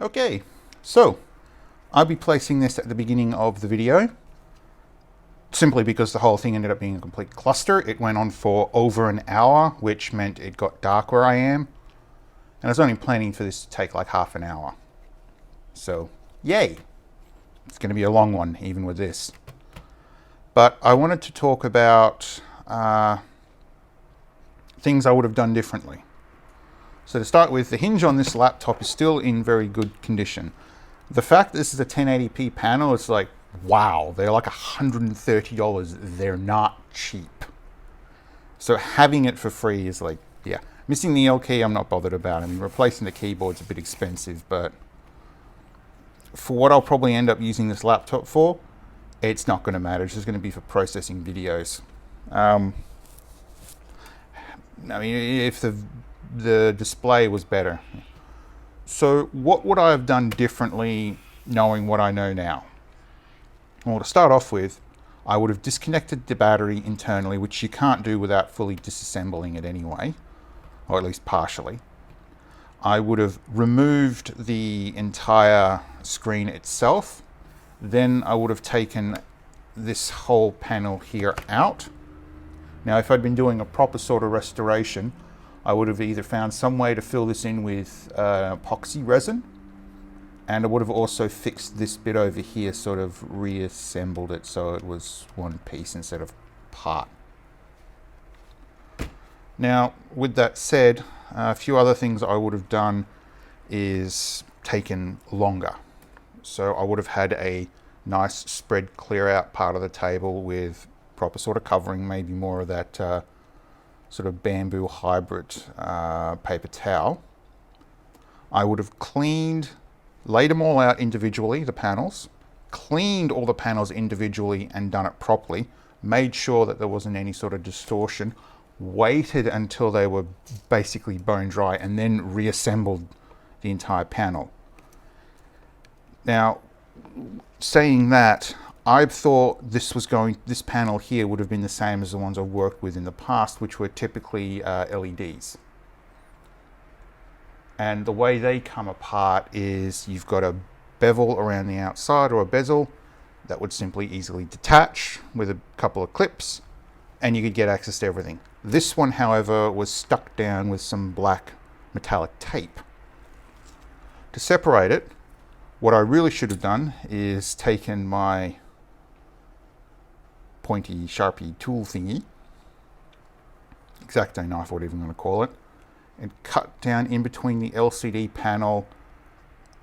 Okay, so I'll be placing this at the beginning of the video simply because the whole thing ended up being a complete cluster. It went on for over an hour, which meant it got dark where I am. And I was only planning for this to take like half an hour. So, yay! It's going to be a long one, even with this. But I wanted to talk about things I would have done differently. So to start with, the hinge on this laptop is still in very good condition. The fact this is a 1080p panel is like, wow, they're like $130. They're not cheap. So having it for free is like, yeah. Missing the L key, I'm not bothered about. I mean, replacing the keyboard's a bit expensive, but for what I'll probably end up using this laptop for, it's not going to matter. It's just going to be for processing videos. I mean, if the display was better. So what would I have done differently knowing what I know now? Well, to start off with, I would have disconnected the battery internally, which you can't do without fully disassembling it anyway, or at least partially. I would have removed the entire screen itself. Then I would have taken this whole panel here out. Now, if I'd been doing a proper sort of restoration, I would have either found some way to fill this in with epoxy resin, and I would have also fixed this bit over here, sort of reassembled it so it was one piece instead of part. Now, with that said, a few other things I would have done is taken longer. So I would have had a nice spread clear out part of the table with proper sort of covering, maybe more of that sort of bamboo hybrid paper towel. I would have laid them all out individually, the panels, cleaned all the panels individually and done it properly, made sure that there wasn't any sort of distortion, waited until they were basically bone dry, and then reassembled the entire panel. Now, saying that, I thought this panel here would have been the same as the ones I've worked with in the past, which were typically LEDs. And the way they come apart is you've got a bevel around the outside, or a bezel, that would simply easily detach with a couple of clips, and you could get access to everything. This one, however, was stuck down with some black metallic tape. To separate it, what I really should have done is taken my pointy Sharpie tool thingy, X-Acto knife, whatever you want to call it, and cut down in between the LCD panel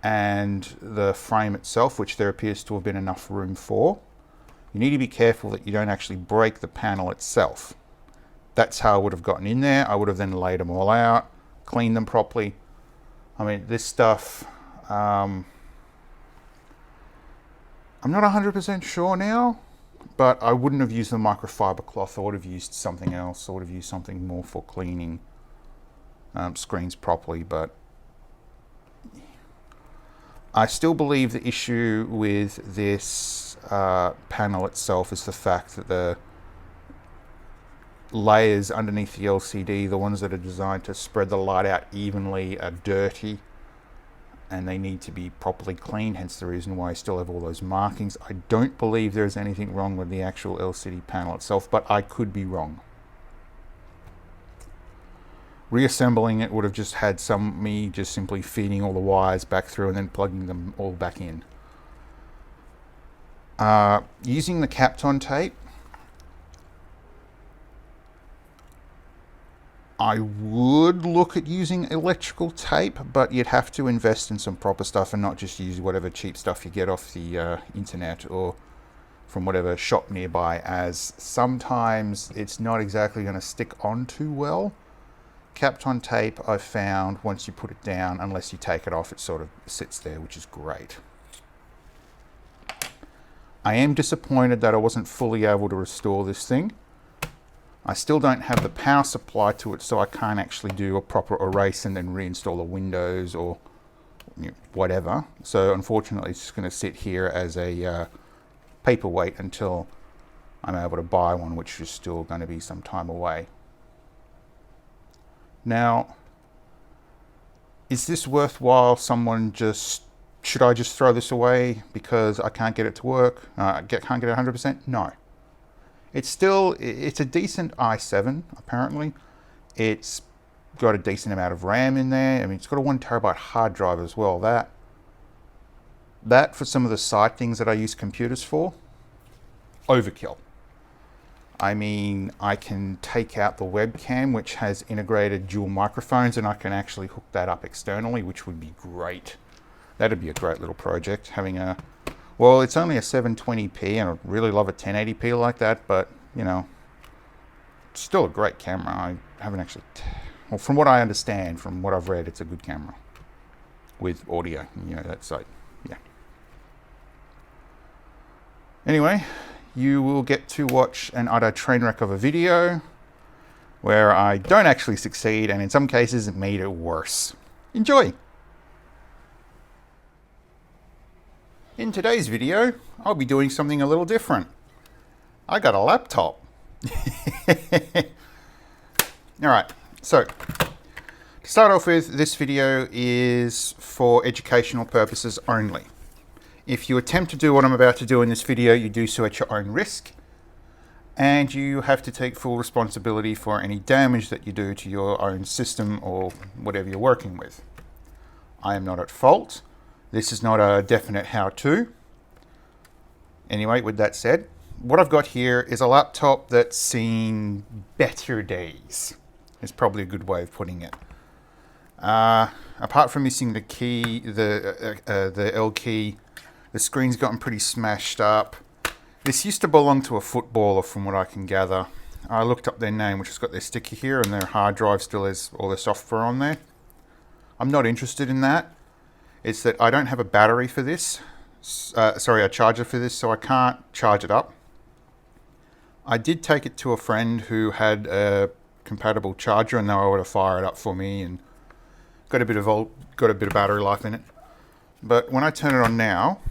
and the frame itself, which there appears to have been enough room for. You need to be careful that you don't actually break the panel itself. That's how I would have gotten in there. I would have then laid them all out, cleaned them properly. I mean, this stuff, I'm not 100% sure now, but I wouldn't have used the microfiber cloth. I would have used something else. I would have used something more for cleaning screens properly. But I still believe the issue with this panel itself is the fact that the layers underneath the LCD, the ones that are designed to spread the light out evenly, are dirty, and they need to be properly cleaned, hence the reason why I still have all those markings. I don't believe there's anything wrong with the actual LCD panel itself, but I could be wrong. Reassembling it would have just had me just simply feeding all the wires back through and then plugging them all back in. Using the Kapton tape, I would look at using electrical tape, but you'd have to invest in some proper stuff and not just use whatever cheap stuff you get off the internet or from whatever shop nearby, as sometimes it's not exactly going to stick on too well. Kapton tape, I've found, once you put it down, unless you take it off, it sort of sits there, which is great. I am disappointed that I wasn't fully able to restore this thing. I still don't have the power supply to it, so I can't actually do a proper erase and then reinstall the Windows or whatever. So unfortunately, it's just going to sit here as a paperweight until I'm able to buy one, which is still going to be some time away. Now, is this worthwhile? Should I just throw this away because I can't get it to work? Can't get 100%? No. It's a decent i7, apparently. It's got a decent amount of RAM in there. I mean, it's got a 1 terabyte hard drive as well. That for some of the side things that I use computers for, overkill. I mean, I can take out the webcam, which has integrated dual microphones, and I can actually hook that up externally, which would be great. That'd be a great little project, well, it's only a 720p, and I'd really love a 1080p like that, but, you know, it's still a great camera. I haven't actually, well, from what I understand, from what I've read, it's a good camera with audio, you know, that's like, yeah. Anyway, you will get to watch an utter train wreck of a video where I don't actually succeed, and in some cases it made it worse. Enjoy! In today's video, I'll be doing something a little different. I got a laptop. Alright, so to start off with, this video is for educational purposes only. If you attempt to do what I'm about to do in this video, you do so at your own risk, and you have to take full responsibility for any damage that you do to your own system or whatever you're working with. I am not at fault. This is not a definite how-to. Anyway, with that said, what I've got here is a laptop that's seen better days. Is probably a good way of putting it. Apart from missing the key, the L key, the screen's gotten pretty smashed up. This used to belong to a footballer, from what I can gather. I looked up their name, which has got their sticker here, and their hard drive still has all their software on there. I'm not interested in that. It's that I don't have a battery for this. A charger for this, so I can't charge it up. I did take it to a friend who had a compatible charger, and they were able to fire it up for me, and got a bit of battery life in it. But when I turn it on now,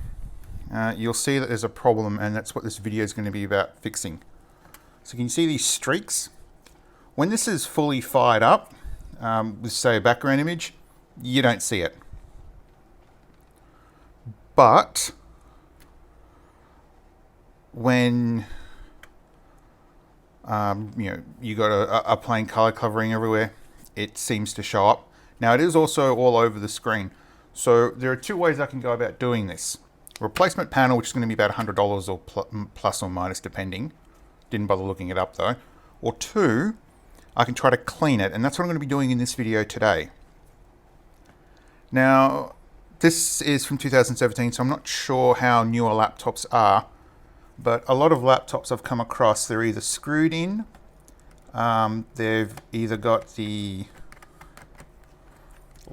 you'll see that there's a problem, and that's what this video is going to be about fixing. So can you see these streaks? When this is fully fired up, with say a background image, you don't see it. But when you got a plain color covering everywhere, it seems to show up. Now it is also all over the screen. So there are two ways I can go about doing this. Replacement panel, which is going to be about $100 or plus or minus depending. Didn't bother looking it up though. Or two, I can try to clean it, and that's what I'm going to be doing in this video today. Now, this is from 2017, so I'm not sure how newer laptops are, but a lot of laptops I've come across, they're either screwed in, they've either got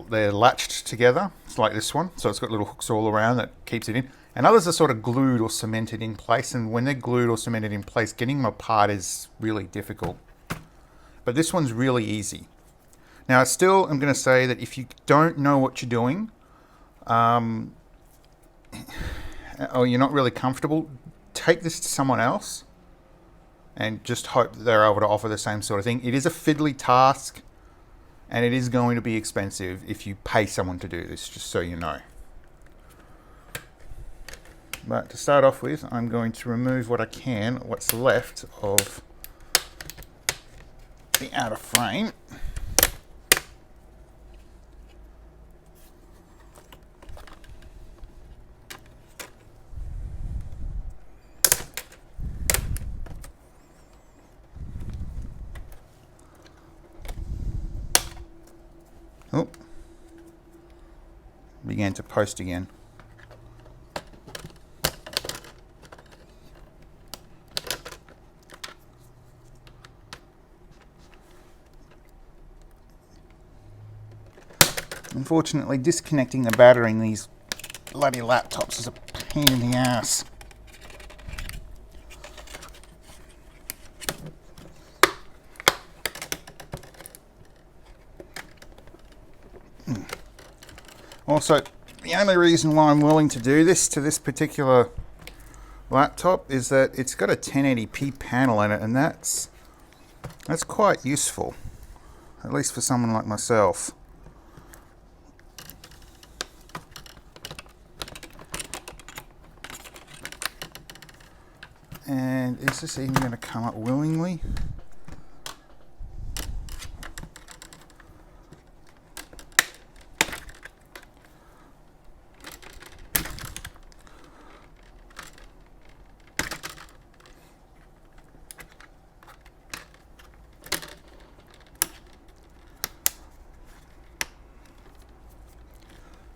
they're latched together. It's like this one, so it's got little hooks all around that keeps it in, and others are sort of glued or cemented in place, and when they're glued or cemented in place, getting them apart is really difficult. But this one's really easy. Now, still, I'm going to say that if you don't know what you're doing, or you're not really comfortable, take this to someone else and just hope that they're able to offer the same sort of thing. It is a fiddly task, and it is going to be expensive if you pay someone to do this, just so you know. But to start off with, I'm going to remove what's left of the outer frame. Oh, began to post again. Unfortunately, disconnecting the battery in these bloody laptops is a pain in the ass. Also, the only reason why I'm willing to do this to this particular laptop is that it's got a 1080p panel in it, and that's quite useful, at least for someone like myself. And is this even going to come up willingly?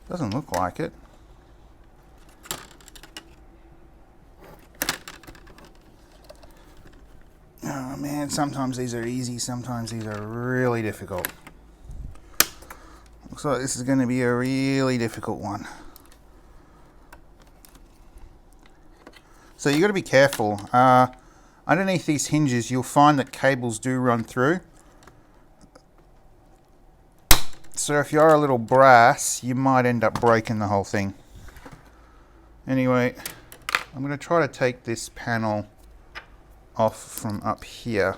Doesn't look like it. Oh man, sometimes these are easy, sometimes these are really difficult. Looks like this is going to be a really difficult one. So you got to be careful. Underneath these hinges, you'll find that cables do run through. So if you're a little brass, you might end up breaking the whole thing. Anyway, I'm going to try to take this panel off from up here.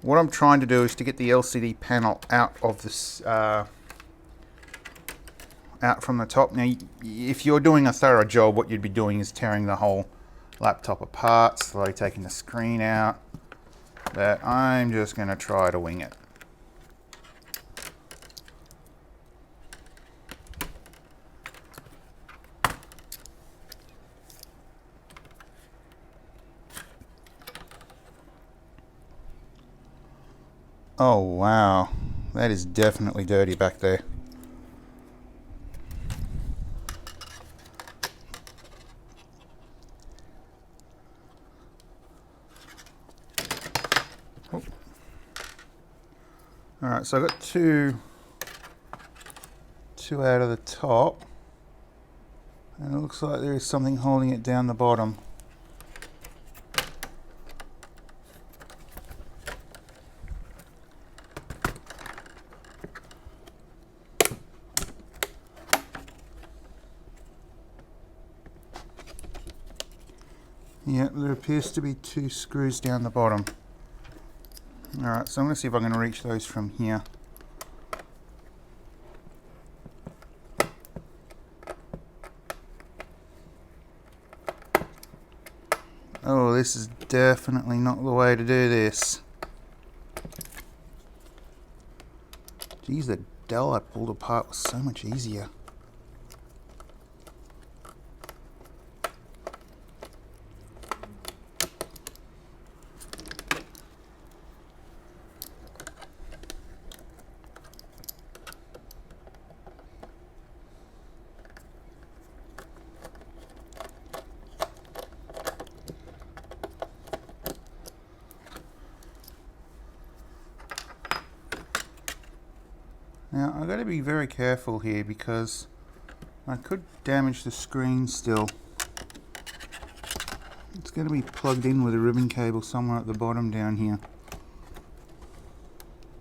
What I'm trying to do is to get the LCD panel out of this, out from the top. Now, if you're doing a thorough job, what you'd be doing is tearing the whole laptop apart, slowly taking the screen out. But I'm just going to try to wing it. Oh wow, that is definitely dirty back there. Oh. Alright, so I got two out of the top, and it looks like there is something holding it down the bottom. Yeah, there appears to be two screws down the bottom. Alright, so I'm going to see if I can reach those from here. Oh, this is definitely not the way to do this. Geez, the dell I pulled apart was so much easier. Now I've got to be very careful here because I could damage the screen still. It's going to be plugged in with a ribbon cable somewhere at the bottom down here.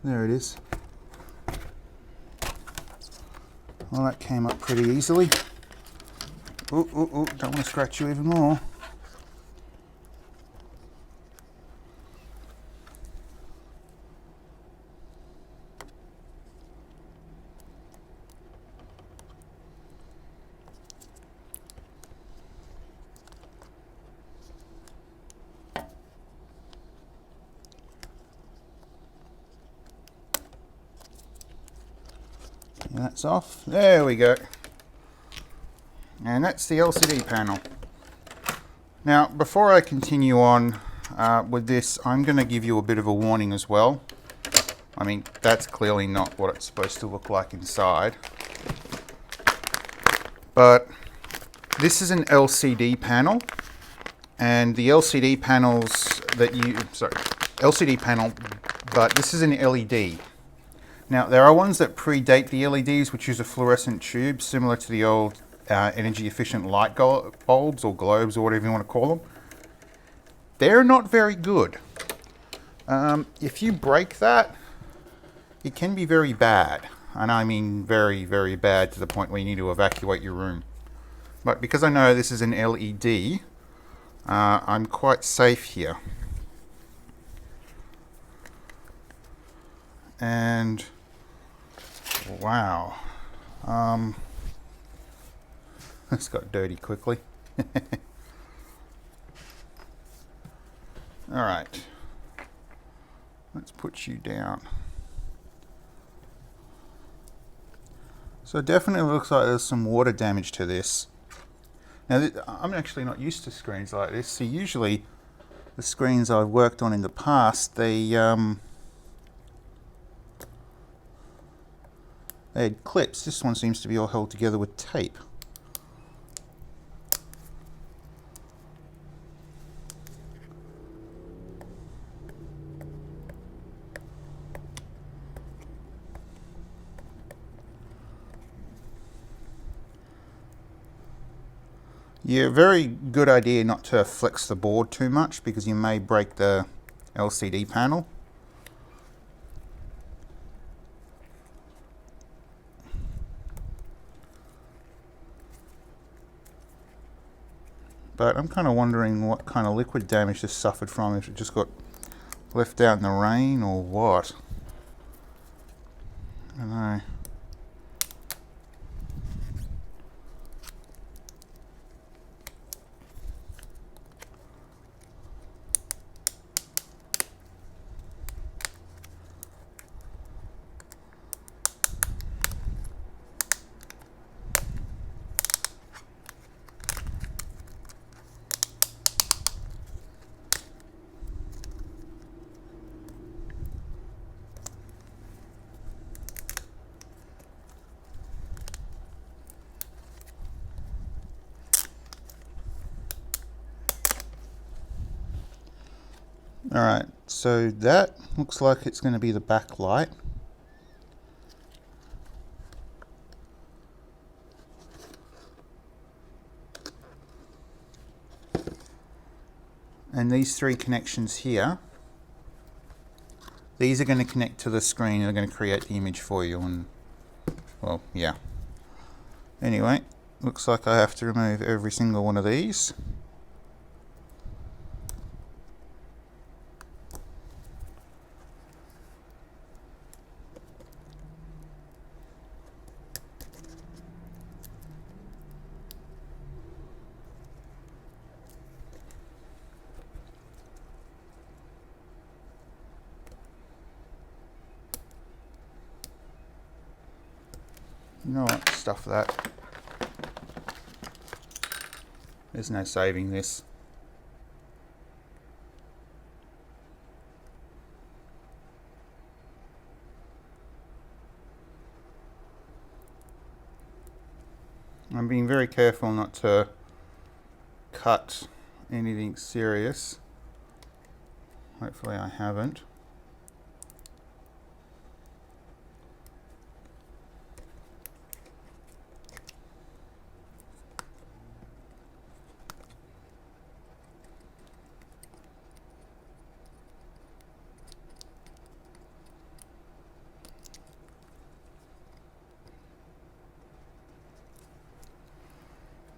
There it is. Well, that came up pretty easily. Oh, don't want to scratch you even more. And that's off. There we go. And that's the LCD panel. Now, before I continue on with this, I'm going to give you a bit of a warning as well. I mean, that's clearly not what it's supposed to look like inside. But this is an LCD panel. And the LCD panels that LCD panel, but this is an LED. Now, there are ones that predate the LEDs, which use a fluorescent tube, similar to the old energy efficient light bulbs or globes or whatever you want to call them. They're not very good. If you break that, it can be very bad. And I mean very, very bad to the point where you need to evacuate your room. But because I know this is an LED, I'm quite safe here. and wow, this got dirty quickly. All right, let's put you down. So it definitely looks like there's some water damage to this. Now, I'm actually not used to screens like this. So usually the screens I've worked on in the past, they had clips. This one seems to be all held together with tape. Yeah, very good idea not to flex the board too much because you may break the LCD panel. But I'm kind of wondering what kind of liquid damage this suffered from, if it just got left out in the rain or what. I don't know. Alright, so that looks like it's going to be the backlight. And these three connections here, these are going to connect to the screen and they're going to create the image for you. And well, yeah. Anyway, looks like I have to remove every single one of these. You know what, stuff that. There's no saving this. I'm being very careful not to cut anything serious. Hopefully I haven't.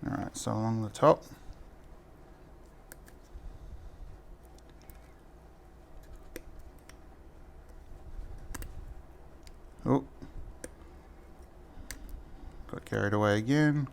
Alright, so along the top. Oh, got carried away again.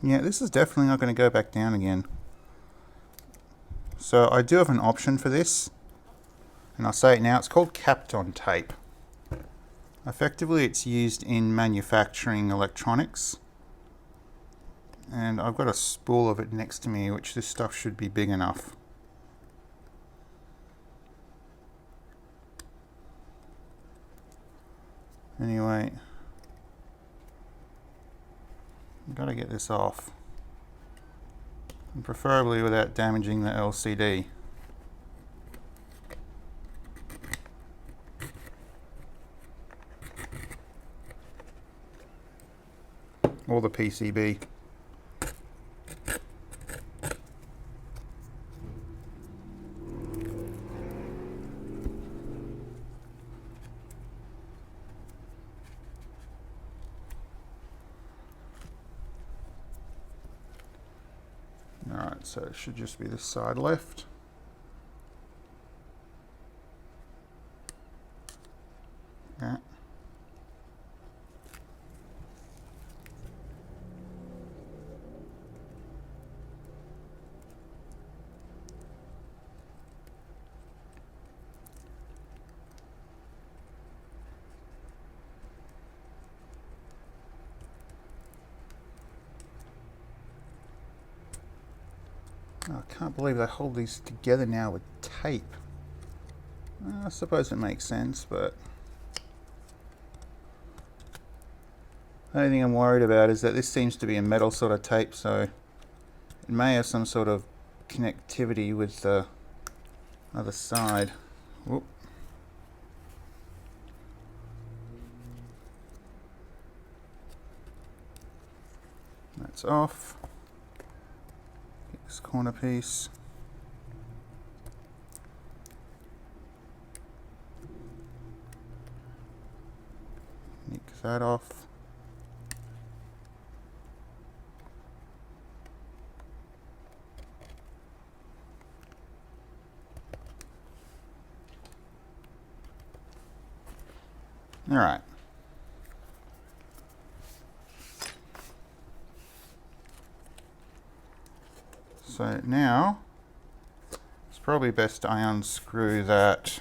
Yeah, this is definitely not going to go back down again. So I do have an option for this, and I'll say it now. It's called kapton tape. Effectively, it's used in manufacturing electronics. And I've got a spool of it next to me, which this stuff should be big enough. Anyway, I've got to get this off, and preferably without damaging the LCD. Or the PCB. Alright, so it should just be this side left. Yeah. Oh, I can't believe they hold these together now with tape. I suppose it makes sense, but the only thing I'm worried about is that this seems to be a metal sort of tape, so it may have some sort of connectivity with the other side. Whoop. That's off. Get this corner piece. Nick that off. All right. So now it's probably best I unscrew that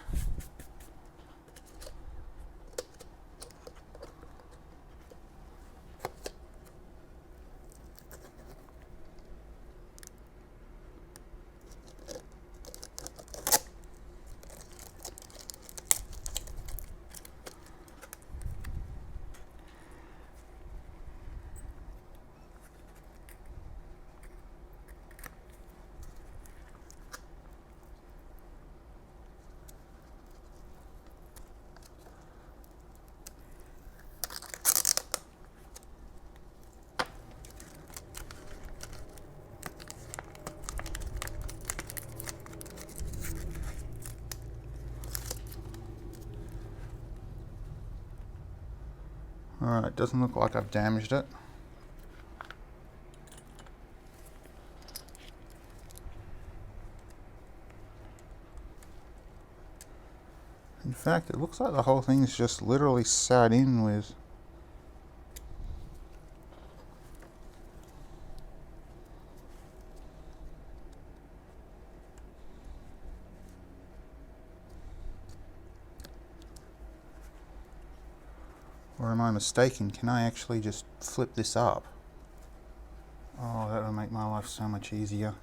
Alright, doesn't look like I've damaged it. In fact, it looks like the whole thing's just literally sat in with or am I mistaken? Can I actually just flip this up? Oh, that would make my life so much easier.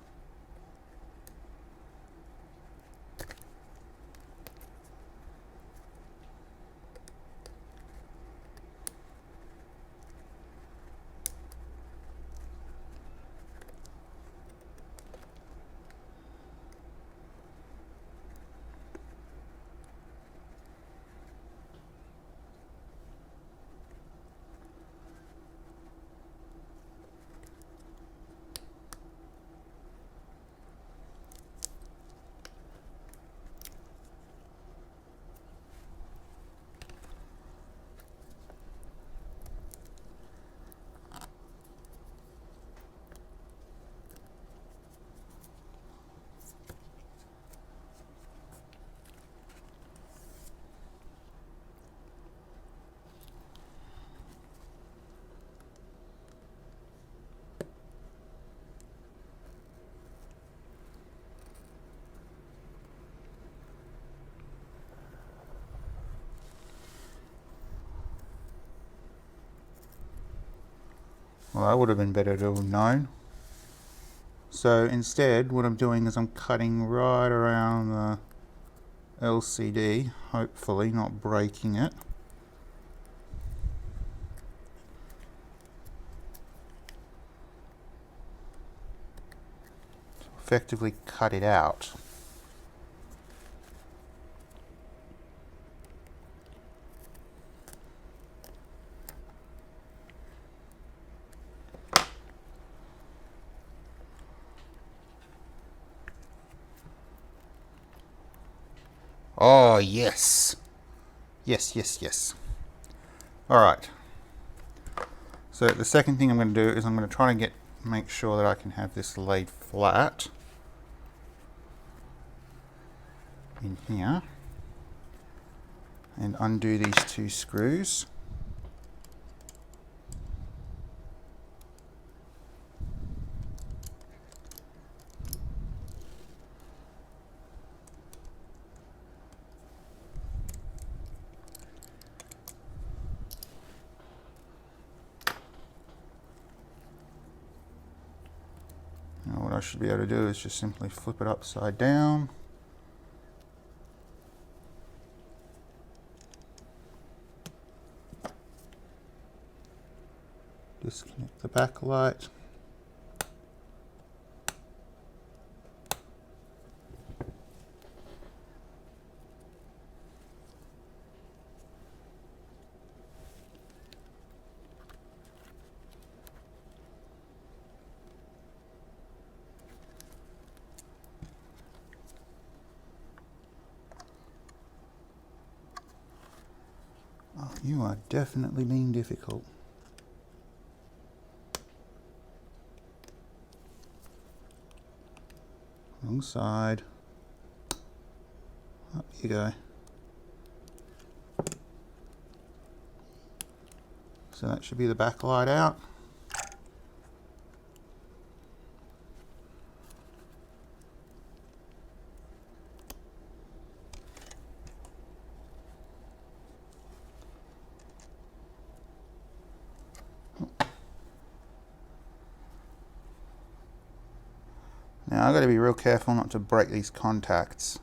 Well, that would have been better to have known. So instead, what I'm doing is I'm cutting right around the LCD, hopefully not breaking it. To effectively cut it out. Oh, yes. Yes, yes, yes. All right. So the second thing I'm going to do is I'm going to try and make sure that I can have this laid flat. flat in here and undo these two screws. Now what I should be able to do is just simply flip it upside down. Disconnect the backlight. Oh, you are definitely being difficult. Wrong side. Up you go. So that should be the backlight out. Now I've got to be real careful not to break these contacts.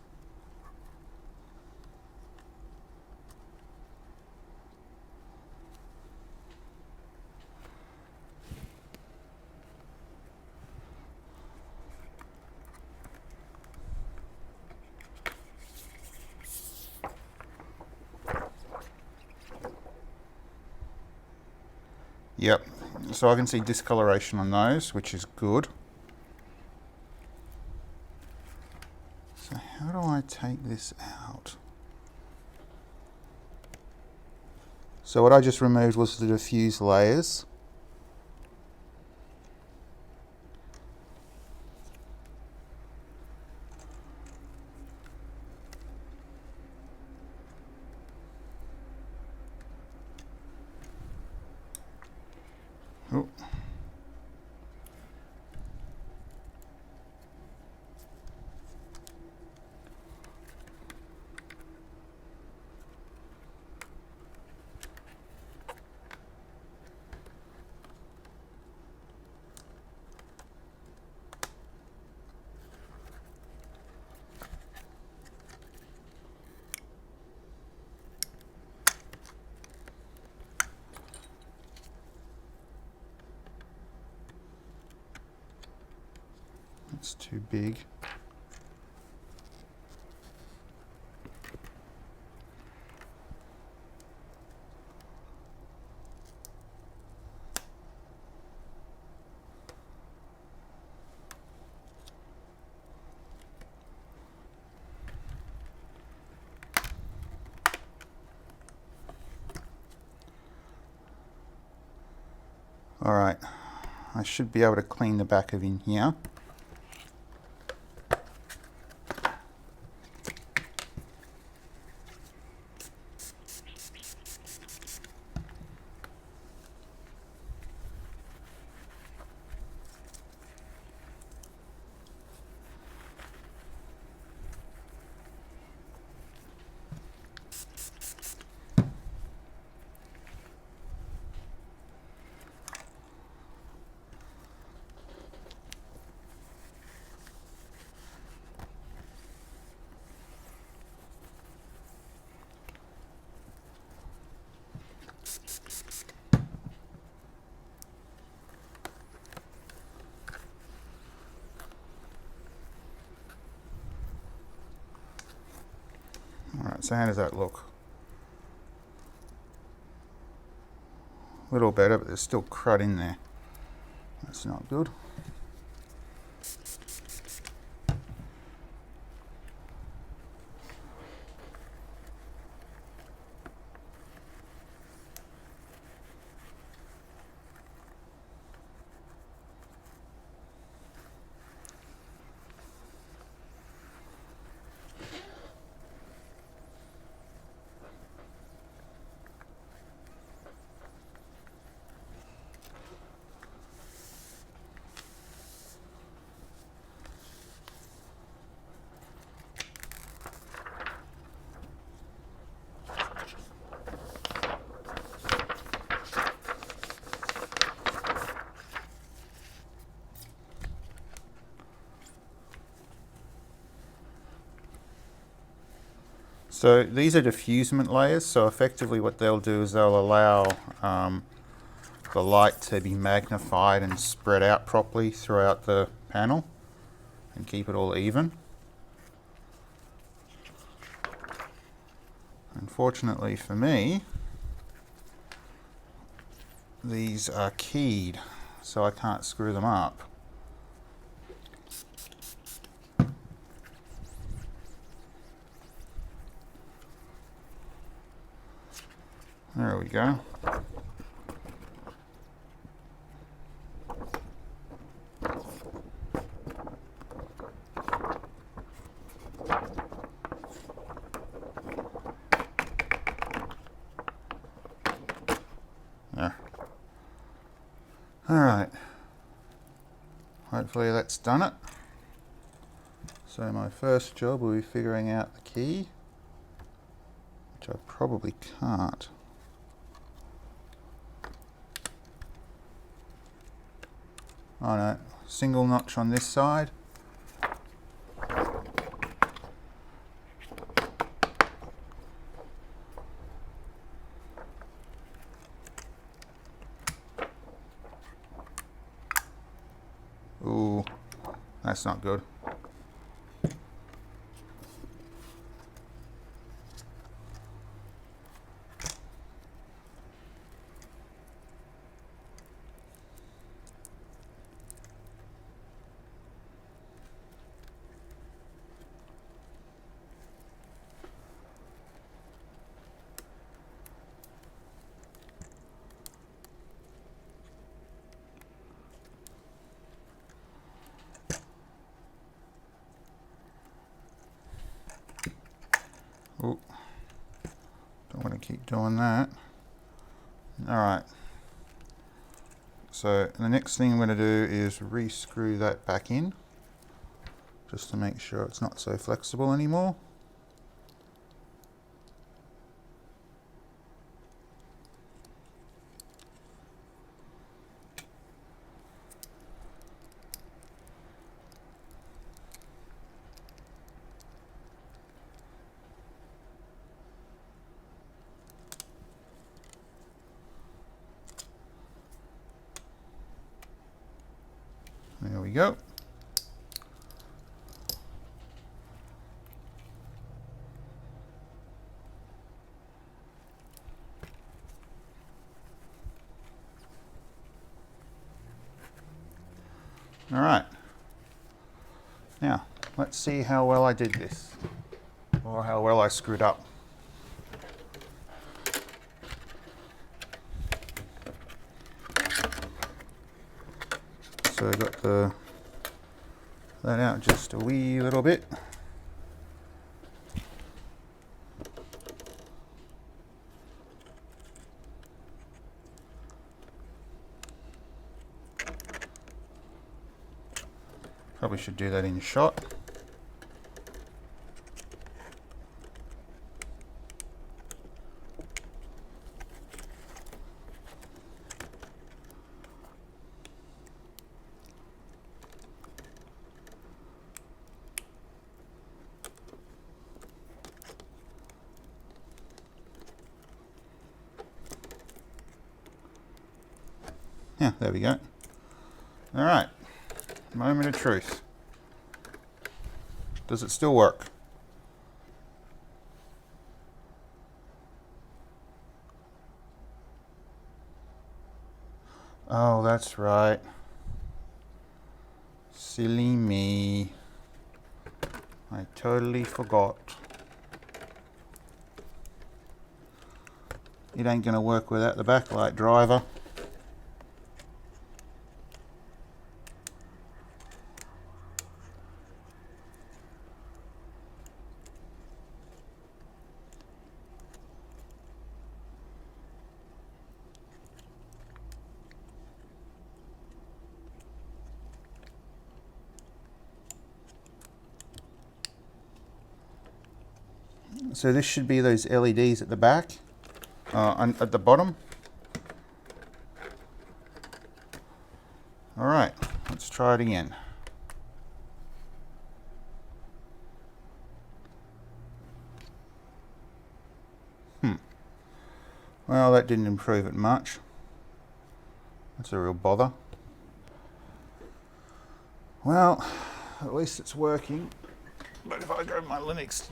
Yep, so I can see discoloration on those, which is good. So how do I take this out? So what I just removed was the diffuse layers. Oh. It's too big. All right, I should be able to clean the back of in here. Alright, so how does that look? A little better, but there's still crud in there. That's not good. So these are diffusement layers, so effectively what they'll do is they'll allow the light to be magnified and spread out properly throughout the panel and keep it all even. Unfortunately for me, these are keyed, so I can't screw them up. There we go. There. All right. Hopefully that's done it. So my first job will be figuring out the key, which I probably can't. Oh no, single notch on this side. Ooh, that's not good. Ooh, don't want to keep doing that. All right. So the next thing I'm going to do is re-screw that back in, just to make sure it's not so flexible anymore. There we go. All right. Now, let's see how well I did this, or how well I screwed up. So I got that out just a wee little bit. Probably should do that in shot. Yeah, there we go. All right, moment of truth. Does it still work? Oh, that's right. Silly me. I totally forgot. It ain't gonna work without the backlight driver. So this should be those LEDs at the back, at the bottom. All right, let's try it again. Well, that didn't improve it much. That's a real bother. Well, at least it's working. But if I go to my Linux...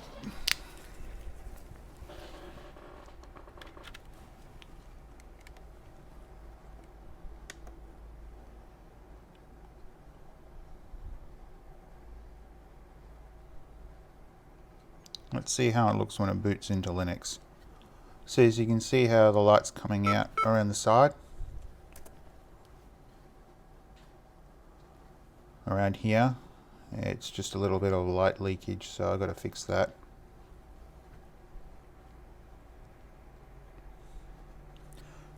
Let's see how it looks when it boots into Linux. So as you can see how the light's coming out around the side. Around here. It's just a little bit of light leakage, so I've got to fix that.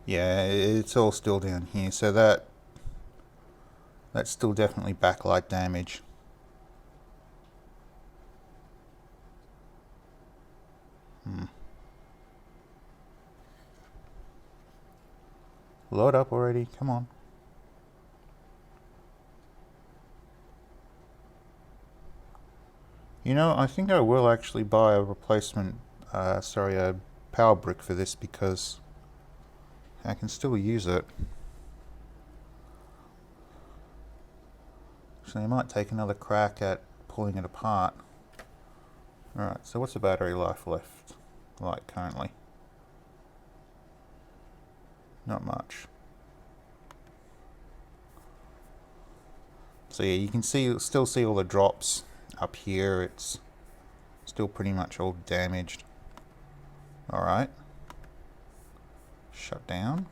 Yeah, it's all still down here, so that's still definitely backlight damage. Load up already, come on. You know, I think I will actually buy a replacement, a power brick for this, because I can still use it. So I might take another crack at pulling it apart. Alright, so what's the battery life left like currently? Not much. So yeah, you can still see all the drops up here. It's still pretty much all damaged. Alright. Shut down.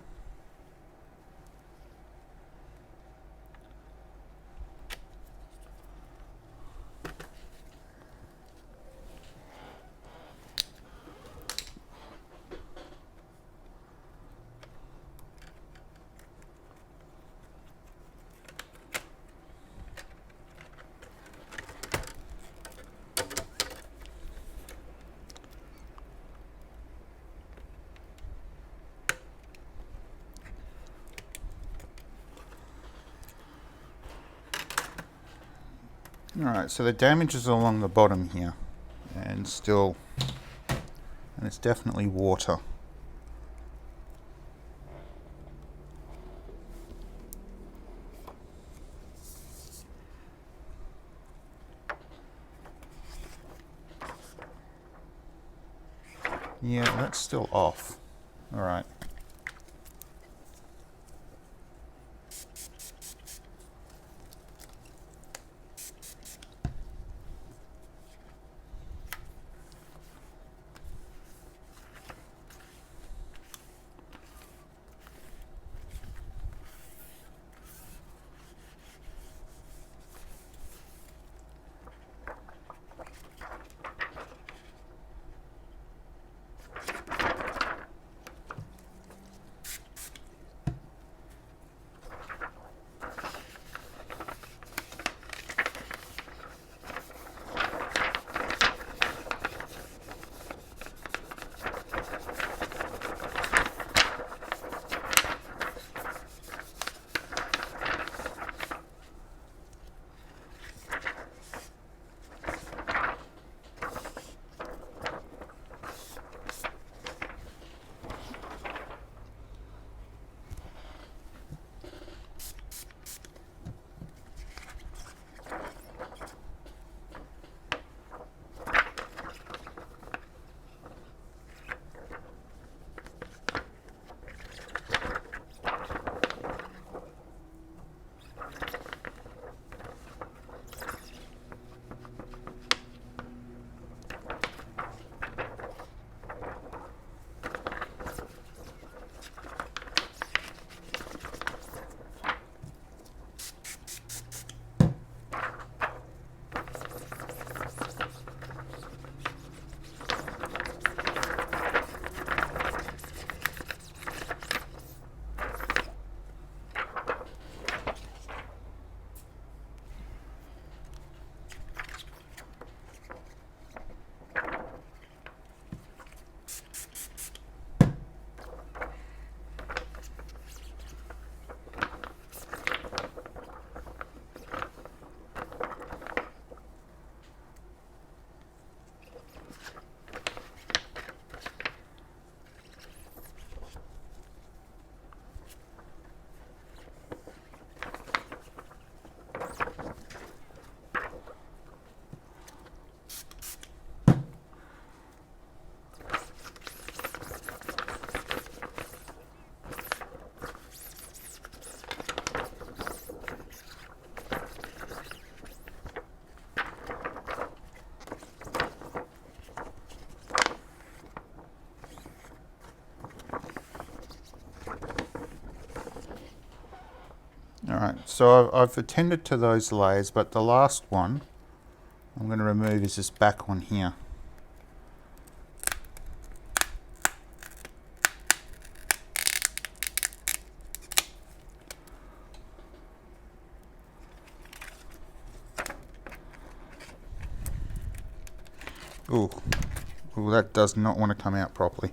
Alright, so the damage is along the bottom here, and it's definitely water. Yeah, that's still off. Alright. so I've attended to those layers, but the last one I'm going to remove is this back one here. Ooh, that does not want to come out properly.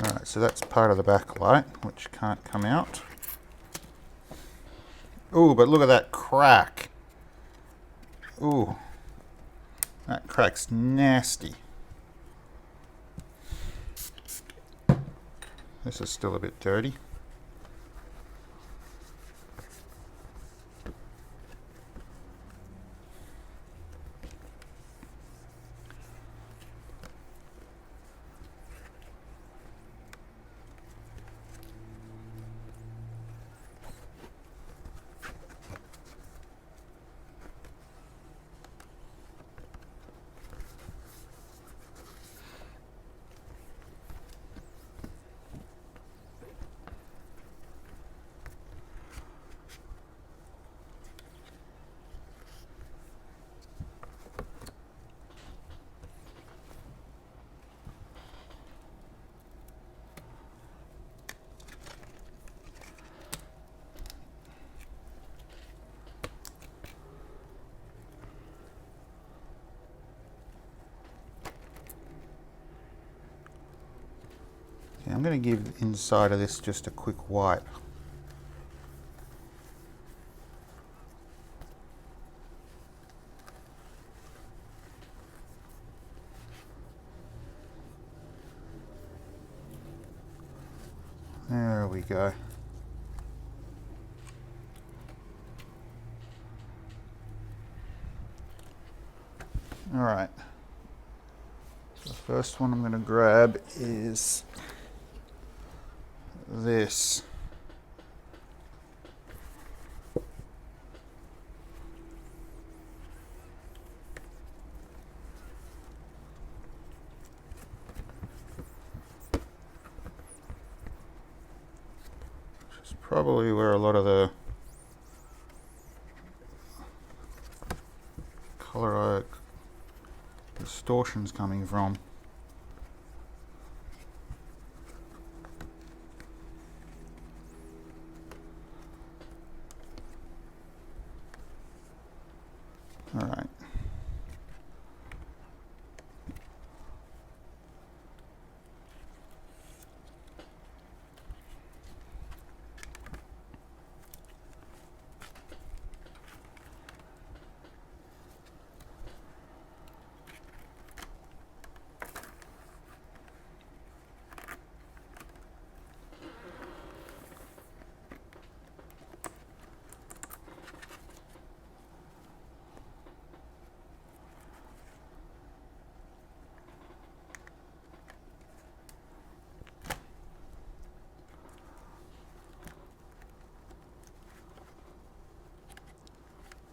Alright, so that's part of the backlight, which can't come out. Ooh, but look at that crack. Ooh, that crack's nasty. This is still a bit dirty. Okay, I'm going to give the inside of this just a quick wipe. There we go. Alright, so the first one I'm going to grab is this. Which is probably where a lot of the color distortion's coming from. All right.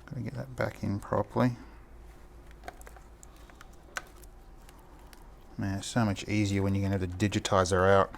Gotta get that back in properly. Man, it's so much easier when you can have the digitizer out.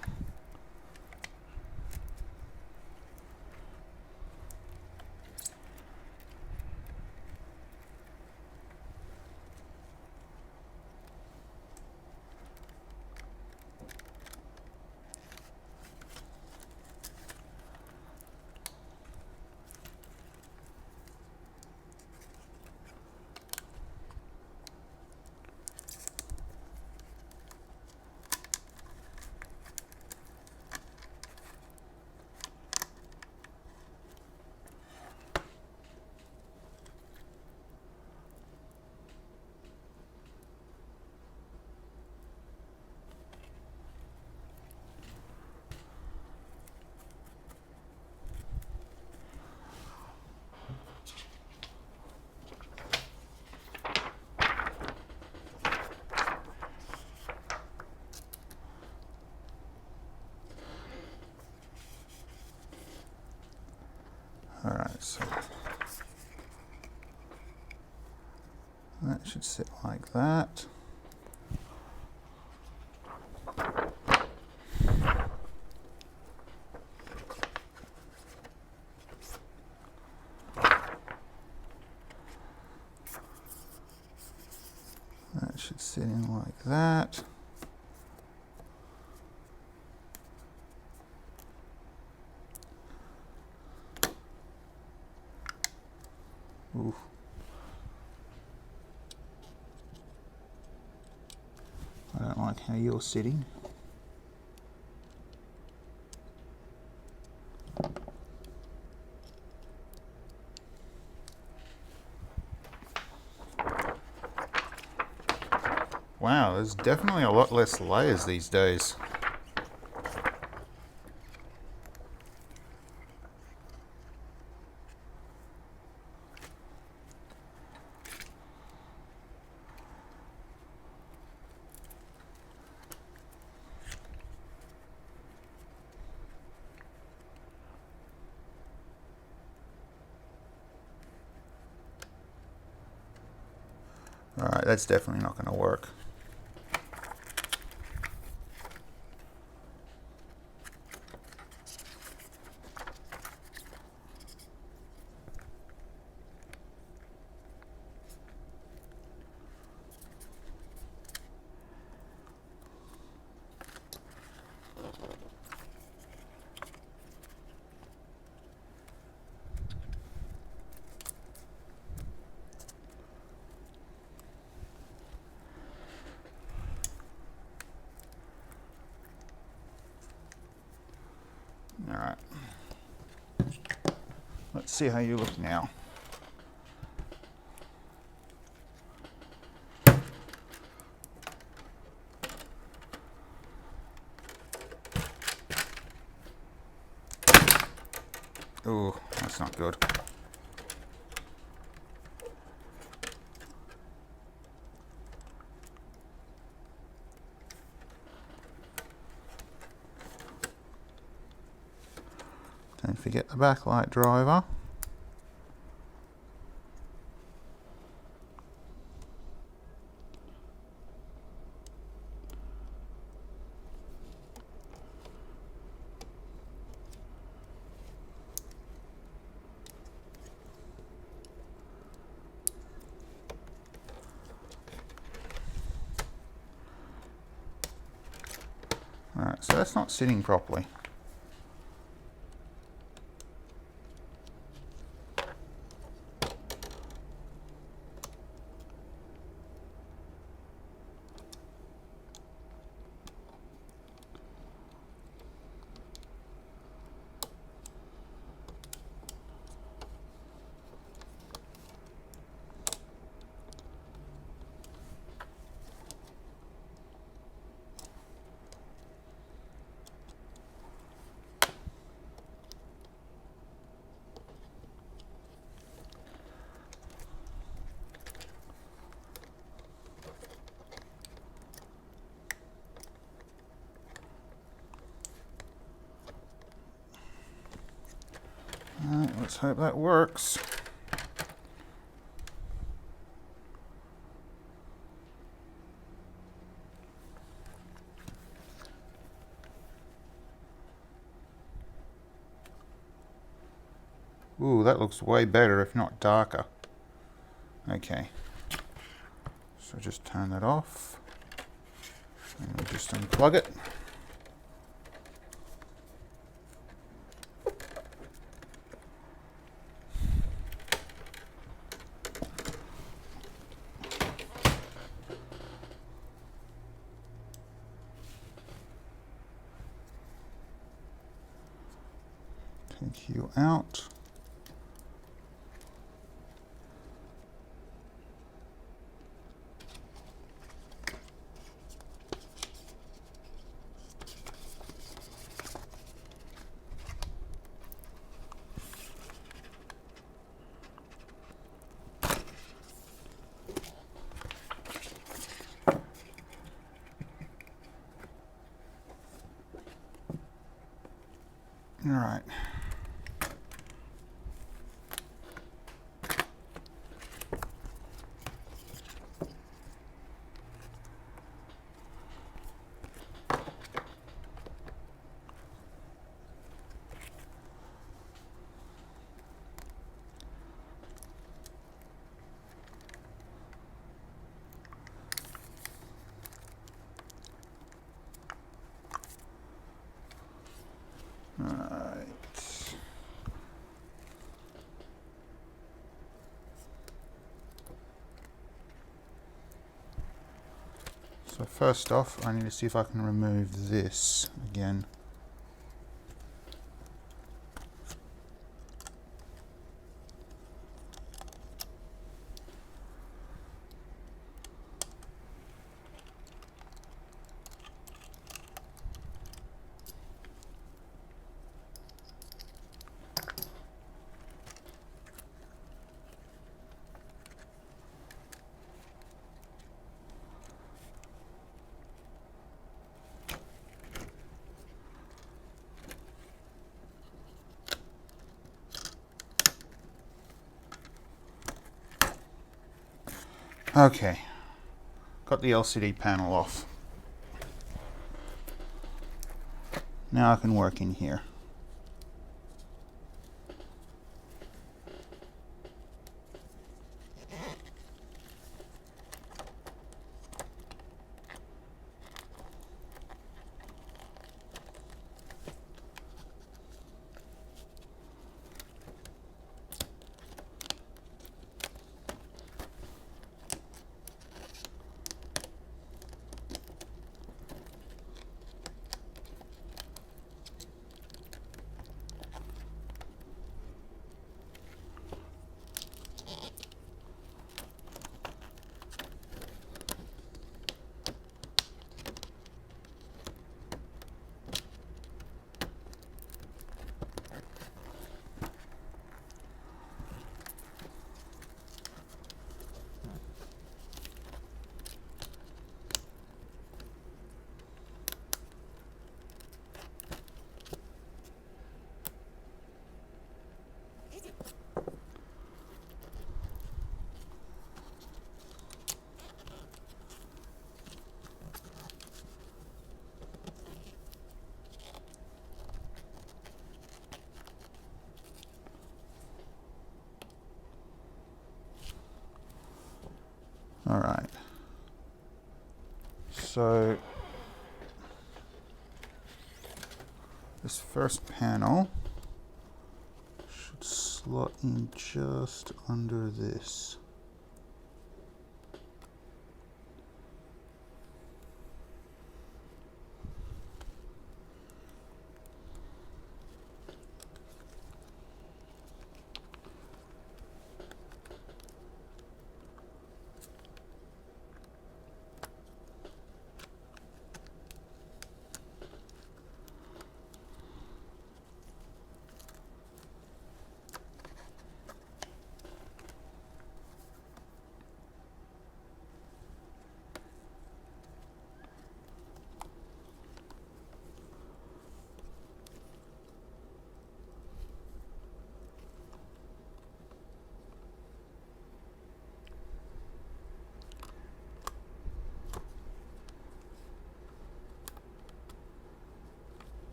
That should sit like that. That should sit in like that. Oof. I don't like how you're sitting. Wow, there's definitely a lot less layers these days. Alright, that's definitely not going to work. Alright. Let's see how you look now. Ooh, that's not good. Don't forget the backlight driver. Alright, so that's not sitting properly. Alright, let's hope that works. Ooh, that looks way better, if not darker. Okay. So just turn that off. And we'll just unplug it. Take you out. All right. So first off, I need to see if I can remove this again. Okay, got the LCD panel off. Now I can work in here. All right. So this first panel should slot in just under this.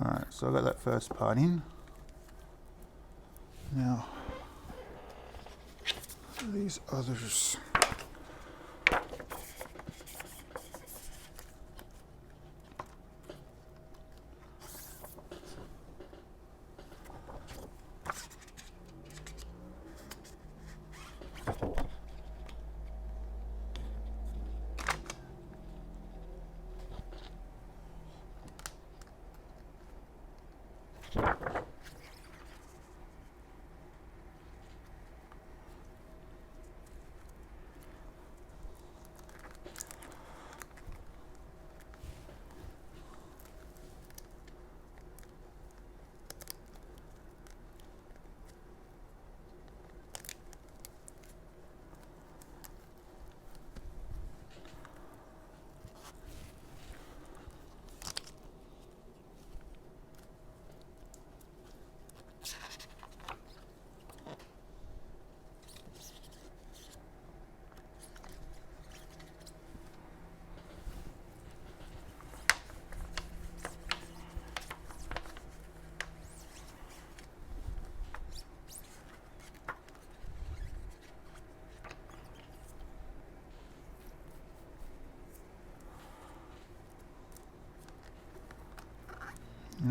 All right, so I got that first part in. Now, these others.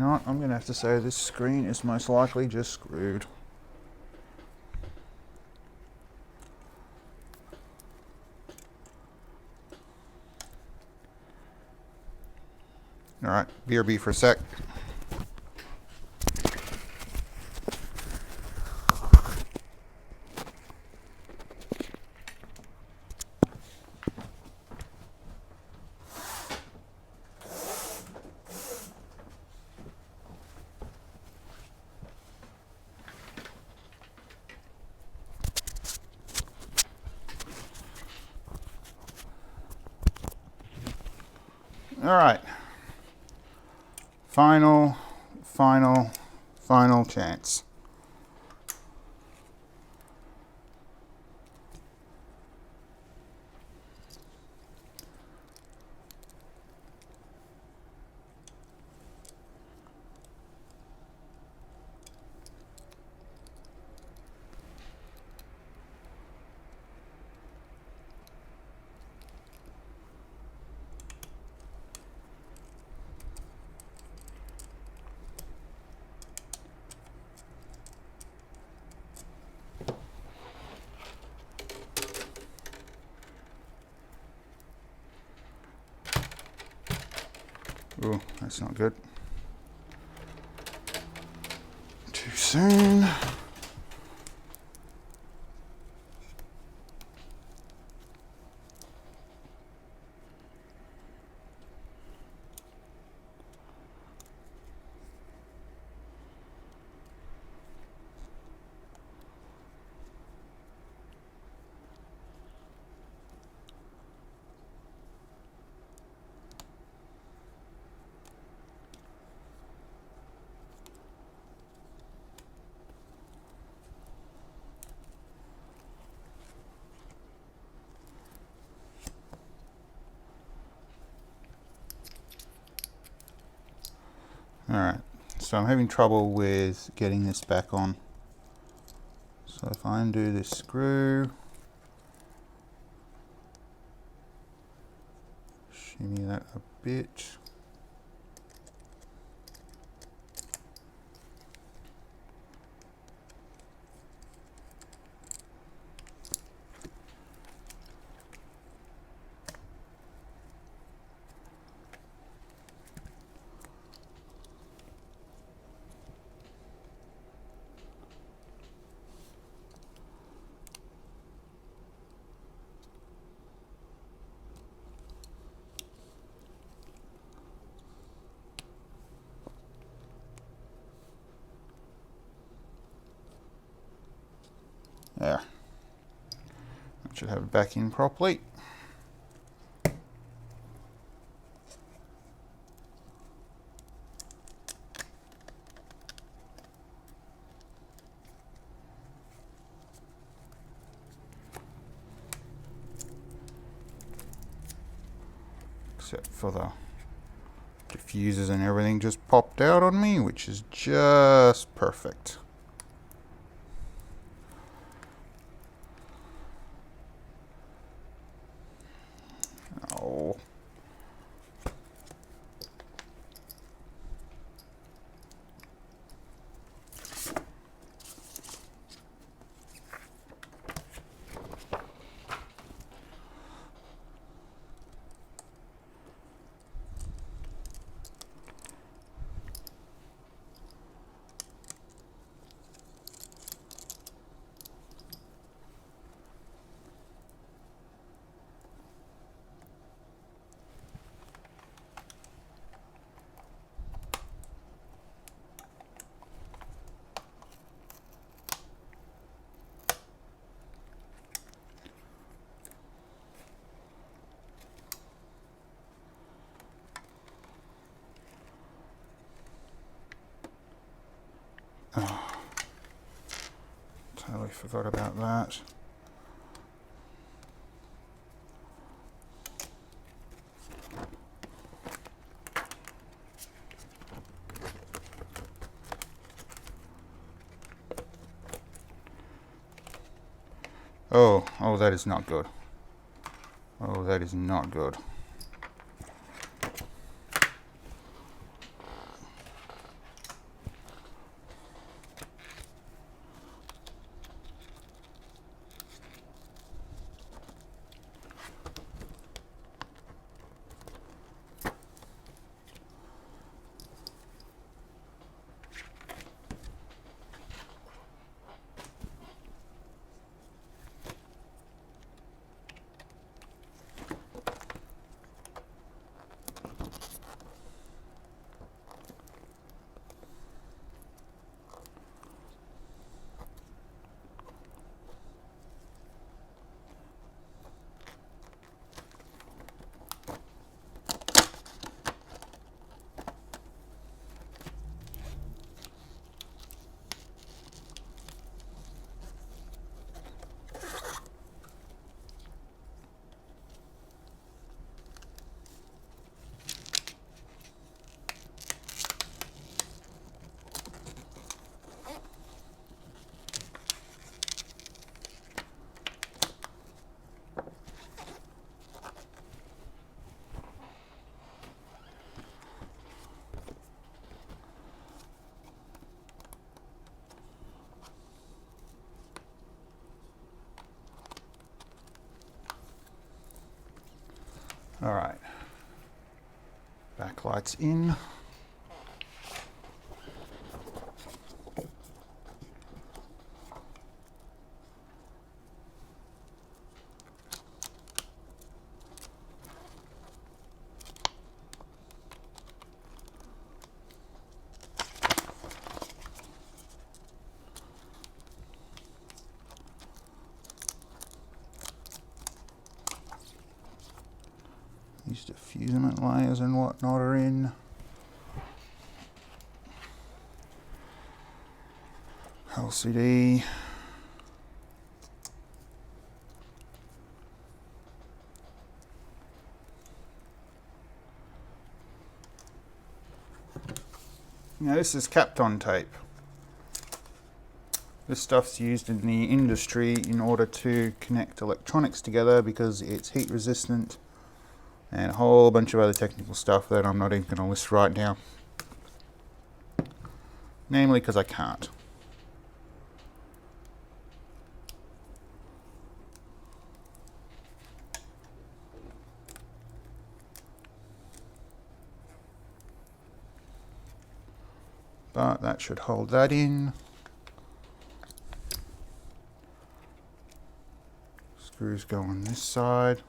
not, I'm going to have to say this screen is most likely just screwed. All right, BRB for a sec. All right, final chance. Ooh, that's not good. Too soon. All right, so I'm having trouble with getting this back on. So if I undo this screw, shimmy that a bit. There. That should have it back in properly. Except for the diffusers and everything just popped out on me, which is just perfect. Oh. Oh, totally forgot about that. Oh, that is not good. Oh, that is not good. All right, backlight's in. These diffusement layers and whatnot are in. LCD. Now this is kapton tape. This stuff's used in the industry in order to connect electronics together because it's heat resistant and a whole bunch of other technical stuff that I'm not even going to list right now. Namely because I can't. But that should hold that in. Screws go on this side.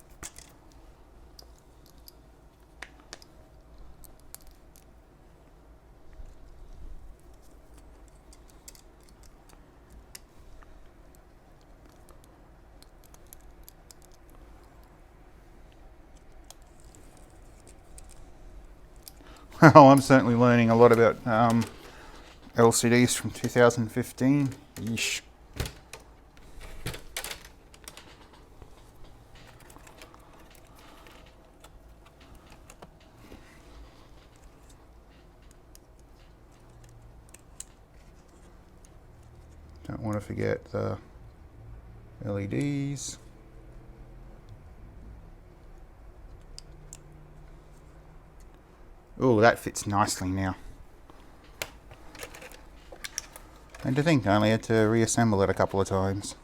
Well, I'm certainly learning a lot about LCDs from 2015. Yeesh. Don't want to forget the LEDs. Oh, that fits nicely now. And to think I only had to reassemble it a couple of times.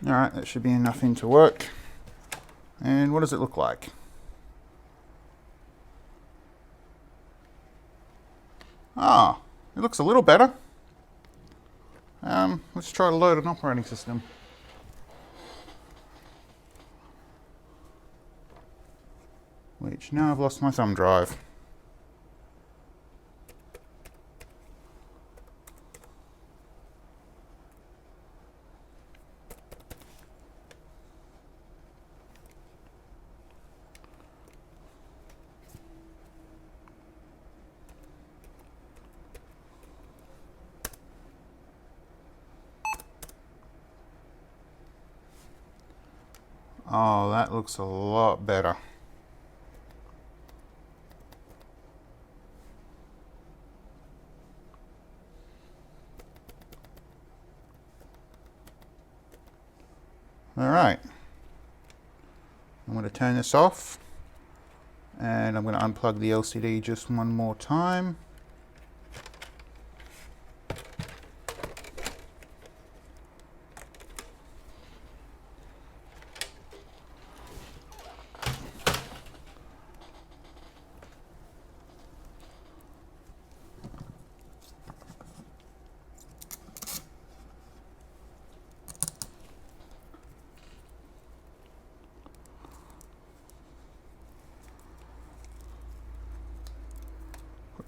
Alright, that should be enough in to work. And what does it look like? Ah, it looks a little better. Let's try to load an operating system. Which, now I've lost my thumb drive. Oh, that looks a lot better. Alright, I'm going to turn this off and I'm going to unplug the LCD just one more time.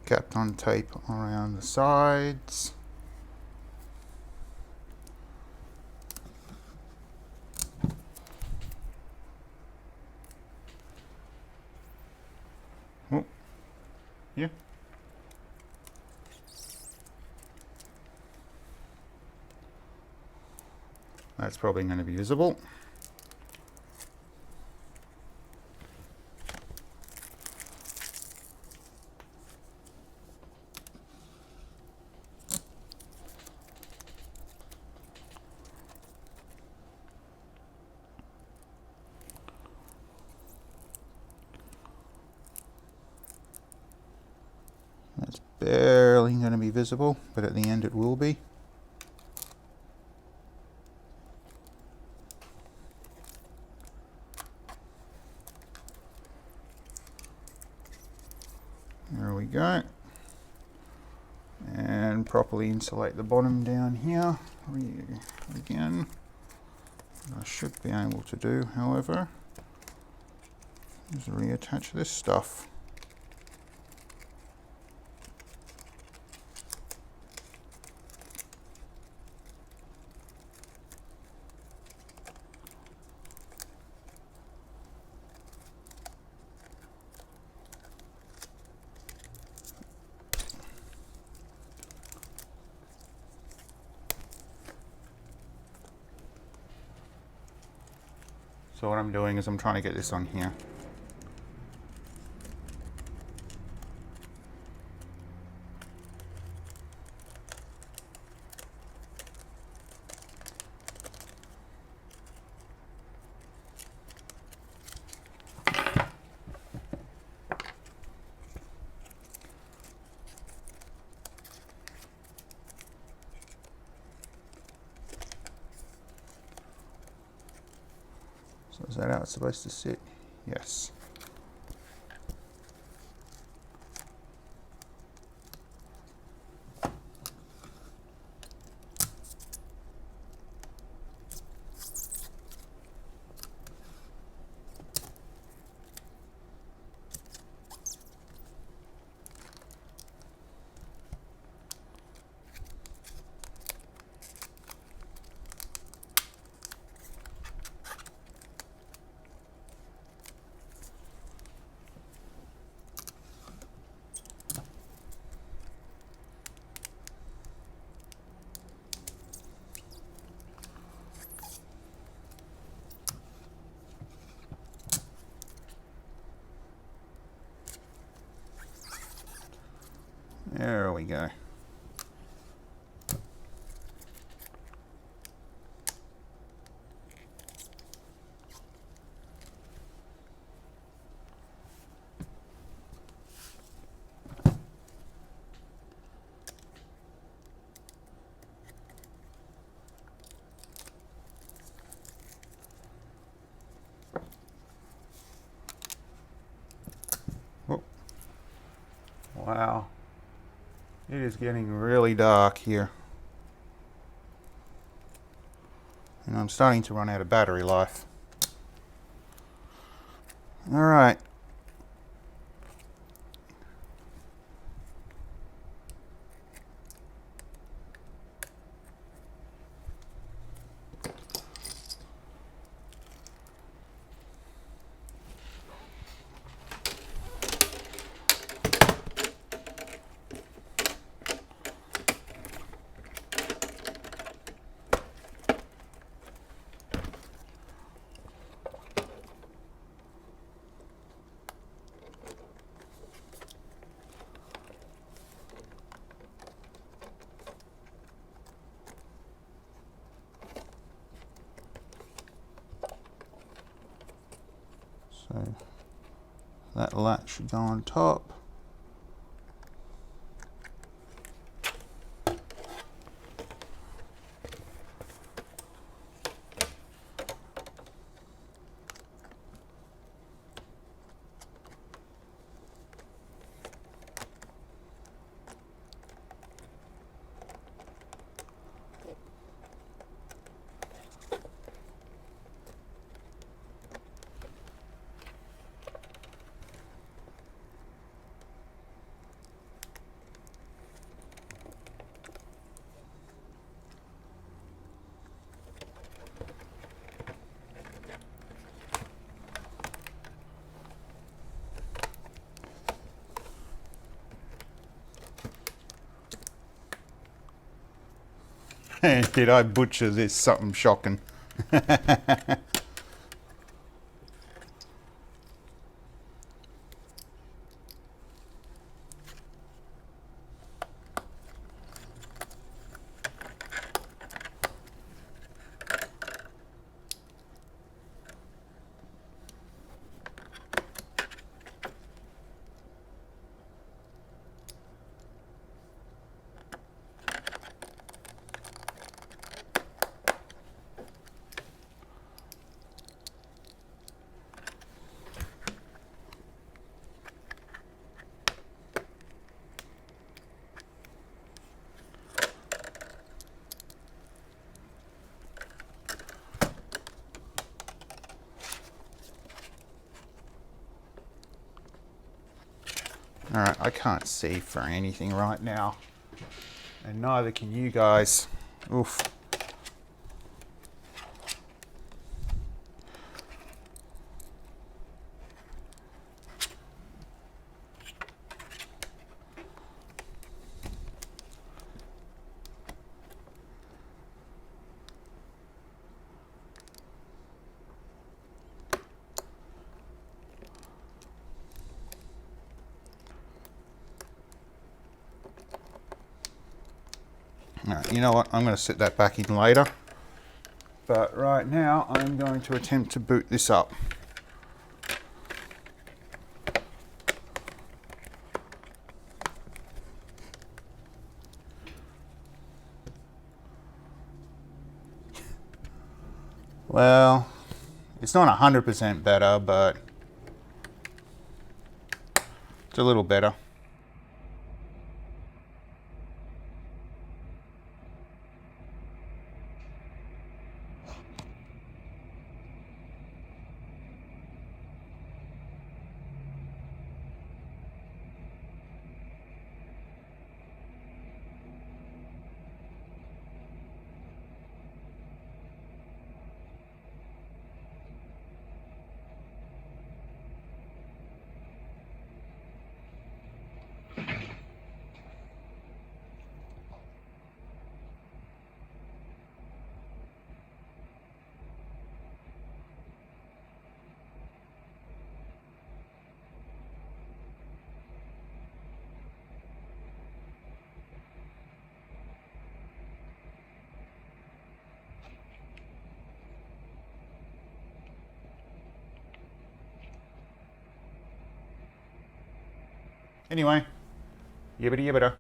Kapton tape around the sides. Oh, yeah. That's probably going to be visible. That's barely going to be visible, but at the end it will be. There we go. And properly insulate the bottom down here. Again, I should be able to do, however, is reattach this stuff. So what I'm doing is I'm trying to get this on here. So is that how it's supposed to sit? Yes. There we go. Whoop. Wow. It is getting really dark here. And I'm starting to run out of battery life. All right. So that latch should go on top. Did I butcher this? Something shocking. Alright, I can't see for anything right now. And neither can you guys. Oof. Alright, you know what? I'm going to set that back in later. But right now, I'm going to attempt to boot this up. Well, it's not 100% better, but it's a little better. Anyway, yibbity yibbita.